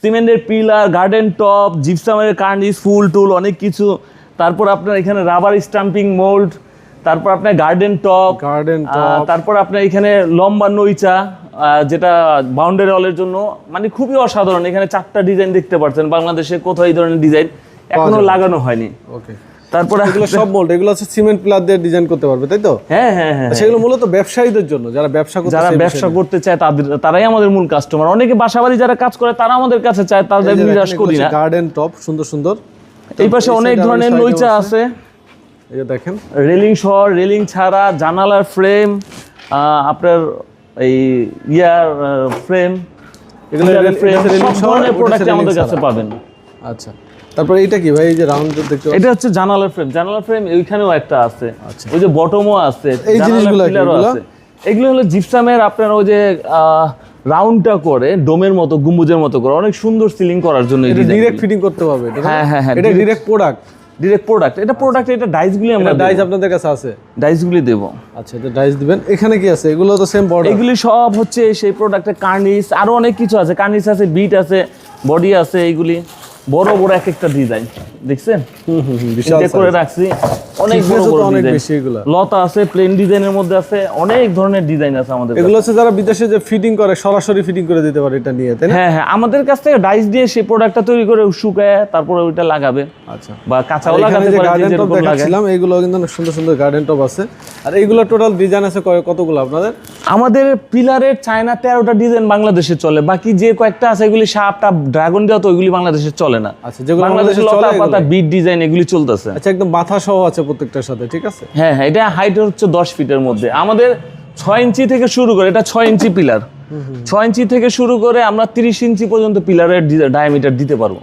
সিমেন্টের pillar, garden top, জিপসামের cornice, ফুল টুল অনেক কিছু। তারপর আপনার এখানে রাবার স্টাম্পিং মোল্ড, তারপর আপনার গার্ডেন টপ, তারপর আপনার এখানে লম্বা নইচা, যেটা বাউন্ডারি ওয়ালের জন্য মানে খুবই অসাধারণ। এখানে 4টা ডিজাইন দেখতে পাচ্ছেন, বাংলাদেশে কোথাও এই ধরনের ডিজাইন এখনো লাগানো হয়নি। ওকে, তারপরে এগুলো সব মোল্ড, এগুলো হচ্ছে সিমেন্ট পিলার দিয়ে ডিজাইন করতে পারবে, তাই তো? হ্যাঁ হ্যাঁ হ্যাঁ, সেগুলো মূলত ব্যবসায়ীদের জন্য, যারা ব্যবসা করতে চায় তারাই আমাদের মূল কাস্টমার। অনেকে বাসাবাড়ি যারা কাজ করে তারা আমাদের কাছে চায়, তাদের নিরাশ করি না। গার্ডেন টপ সুন্দর সুন্দর, এই পাশে অনেক ধরনের নইচা আছে, এই যে দেখেন রেলিং সহ, রেলিং ছাড়া, জানালার ফ্রেম, আপনার এই ফ্রেম, এগুলো সব ধরনের প্রোডাক্ট আমাদের কাছে পাবেন। আচ্ছা, তারপর এটা কি ভাই, এই যে রাউন্ড দেখতে, এটা হচ্ছে জানালার ফ্রেম। জানালার ফ্রেম এইখানেও একটা আছে, ওই যে বটমও আছে, এই জিনিসগুলো আছে। এগুলো হলো জিপসামের, আপনার ওই যে রাউন্ডটা করে ডোমের মতো, গম্বুজের মতো করে অনেক সুন্দর সিলিং করার জন্য। এটা ডাইরেক্ট ফিটিং করতে পারবে? হ্যাঁ হ্যাঁ হ্যাঁ, এটা ডাইরেক্ট প্রোডাক্ট, এটা ডাইসগুলি আমরা ডাইস আপনাদের কাছে আছে, ডাইসগুলি দেব। আচ্ছা, এটা ডাইস দিবেন। এখানে কি আছে? এগুলো তো সেম বর্ডার। এগুলি সব হচ্ছে সেই প্রোডাক্টের কার্নিস, আরো অনেক কিছু আছে, কার্নিস আছে, বিট আছে, বডি আছে। এইগুলি বড় বড় এক একটা ডিজাইন দেখছেন, বিশাল করে রাখছি, অনেক বড় বড় অনেক ডিজাইন। বেশি এগুলো লতা আছে, প্লেন ডিজাইনের মধ্যে আছে, অনেক ধরনের ডিজাইন আছে আমাদের। এগুলো হচ্ছে যারা বিদেশে যে ফিটিং করে, সরাসরি ফিটিং করে দিতে পারে এটা নিয়ে, তাই না? হ্যাঁ হ্যাঁ, আমাদের কাছ থেকে ডাইস দিয়ে সেই প্রোডাক্টটা তৈরি করে শুকায় তারপরে ওইটা লাগাবে। আচ্ছা, বা কাঁচাও লাগাতে পারে। গার্ডেন টপ দেখাচ্ছিলাম, এগুলো কিন্তু অনেক সুন্দর সুন্দর গার্ডেন টপ আছে। আর এইগুলো টোটাল ডিজাইন আছে কতগুলো আপনাদের? আমাদের পিলারের চায়না 13টা ডিজাইন বাংলাদেশে চলে, বাকি যে কয়েকটা আছে এগুলি সাপটা ড্রাগন দেওয়া, তো ওইগুলি বাংলাদেশে চলে না। আচ্ছা, যেগুলো বাংলাদেশে লতা পাতা বিট ডিজাইন এগুলি চলতেছে। আচ্ছা, একদম মাথা সহ আছে প্রত্যেকটার সাথে, ঠিক আছে? হ্যাঁ হ্যাঁ, এটা হাইট হচ্ছে 10 ফিটের মধ্যে। আমাদের 6 ইঞ্চি থেকে শুরু করে, এটা 6 ইঞ্চি পিলার, 6 ইঞ্চি থেকে শুরু করে আমরা 30 ইঞ্চি পর্যন্ত পিলারের ডায়ামিটার দিতে পারবো।